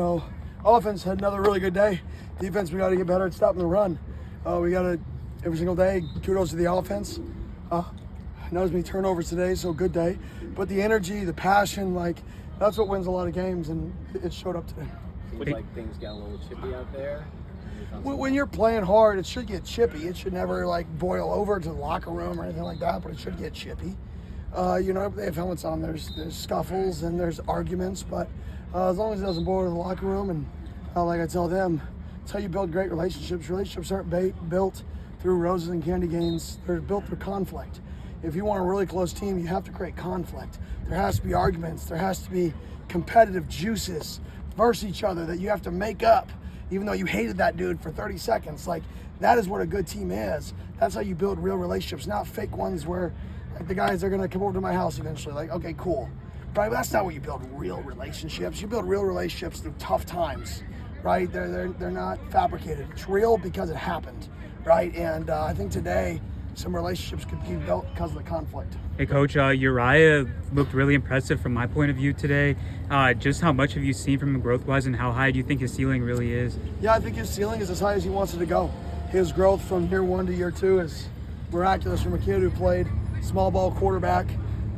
know, offense had another really good day. Defense, we got to get better at stopping the run. We got to, every single day, kudos to the offense. Not as many turnovers today, so good day. But the energy, the passion, that's what wins a lot of games, and it showed up today. Seems like things got a little chippy out there. When you're playing hard, it should get chippy. It should never boil over to the locker room or anything like that, but it should get chippy. They have helmets on. There's scuffles and there's arguments, but as long as it doesn't boil to the locker room, and like I tell them, it's how you build great relationships. Relationships aren't built through roses and candy canes. They're built through conflict. If you want a really close team, you have to create conflict. There has to be arguments. There has to be competitive juices versus each other that you have to make up, even though you hated that dude for 30 seconds. That is what a good team is. That's how you build real relationships, not fake ones where the guys are going to come over to my house eventually. Okay, cool. Right? But that's not what you build real relationships. You build real relationships through tough times, right? They're not fabricated. It's real because it happened, right? And I think today some relationships could be built because of the conflict. Hey, Coach, Uriah looked really impressive from my point of view today. Just how much have you seen from him growth-wise, and how high do you think his ceiling really is? Yeah, I think his ceiling is as high as he wants it to go. His growth from year one to year two is miraculous. From a kid who played small ball quarterback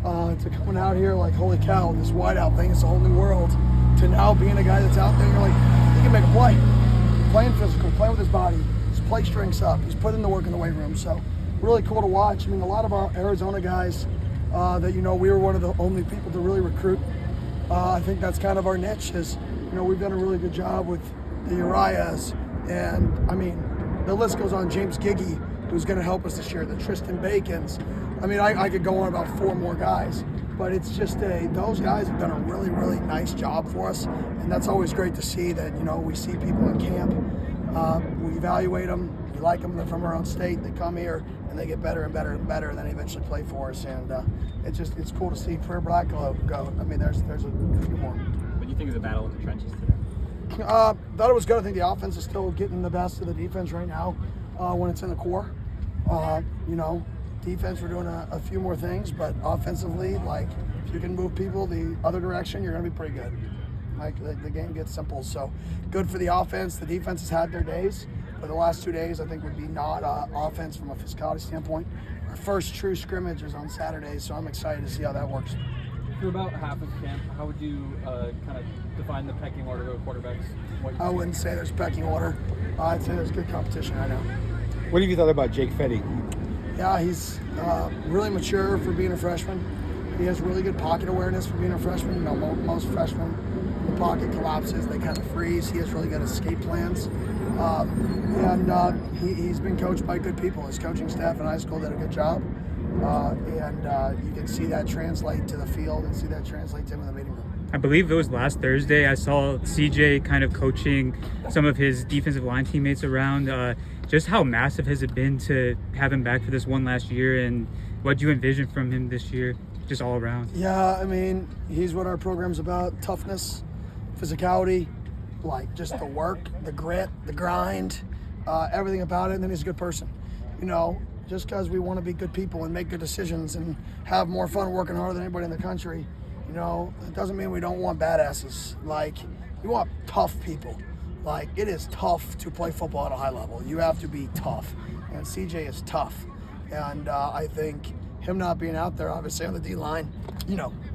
to coming out here holy cow, this wideout thing, it's a whole new world, to now being a guy that's out there, you're he can make a play. Playing physical, playing with his body, his play strength's up, he's putting the work in the weight room. So really cool to watch. I mean, a lot of our Arizona guys that, we were one of the only people to really recruit. I think that's kind of our niche is, we've done a really good job with the Uriahs. And, I mean, the list goes on. James Giggy, who's going to help us this year, the Tristan Bacons. I mean, I could go on about 4 more guys. But it's just those guys have done a really, really nice job for us. And that's always great to see that, we see people in camp. We evaluate them. We like them. They're from our own state. They come here and they get better and better and better, and then they eventually play for us. And it's cool to see Prayer Black go. I mean, there's a few more. What do you think of the battle in the trenches today? Thought it was good. I think the offense is still getting the best of the defense right now when it's in the core. Defense, we're doing a few more things, but offensively, if you can move people the other direction, you're going to be pretty good. The game gets simple. So good for the offense. The defense has had their days, but the last 2 days I think would be not offense from a physicality standpoint. Our first true scrimmage is on Saturday, so I'm excited to see how that works. For about half of camp, how would you kind of define the pecking order of quarterbacks? I wouldn't say there's pecking order. I'd say there's good competition right now. What have you thought about Jake Fetty? Yeah, he's really mature for being a freshman. He has really good pocket awareness for being a freshman. Most freshmen, the pocket collapses, they kind of freeze. He has really good escape plans. He's been coached by good people. His coaching staff in high school did a good job. You can see that translate to the field and see that translate to him in the meeting room. I believe it was last Thursday. I saw CJ kind of coaching some of his defensive line teammates around. Just how massive has it been to have him back for this one last year, and what do you envision from him this year, just all around? Yeah, I mean, he's what our program's about: toughness, physicality, just the work, the grit, the grind, everything about it. And then he's a good person. Just because we want to be good people and make good decisions and have more fun working harder than anybody in the country, it doesn't mean we don't want badasses. We want tough people. It is tough to play football at a high level. You have to be tough, and CJ is tough. And I think him not being out there, obviously on the D-line,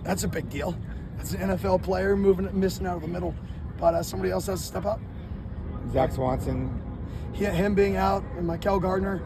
that's a big deal. That's an NFL player missing out of the middle. But somebody else has to step up. Zach Swanson. Him being out, and Mikel Gardner,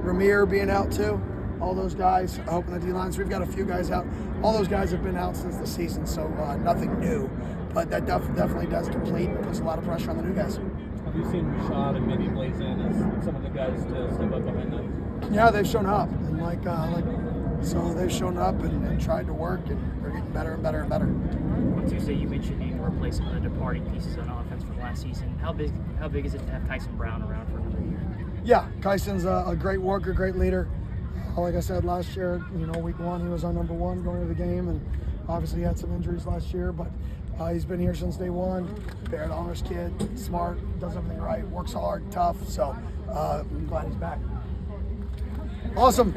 Ramir being out too. All those guys helping the D-line. So we've got a few guys out. All those guys have been out since the season, so nothing new. But that definitely does complete and puts a lot of pressure on the new guys. Have you seen Rashad and maybe Blazin as some of the guys to step up behind them? Yeah, they've shown up, and so they've shown up and tried to work, and they're getting better and better and better. On Tuesday, you mentioned needing to replace some of the departing pieces on offense from last season. How big is it to have Tyson Brown around for another year? Yeah, Tyson's a great worker, great leader. Like I said last year, week 1 he was our number 1 going into the game, and obviously he had some injuries last year, but he's been here since day 1. Barrett honors kid, smart, does everything right, works hard, tough. So I'm glad he's back. Awesome.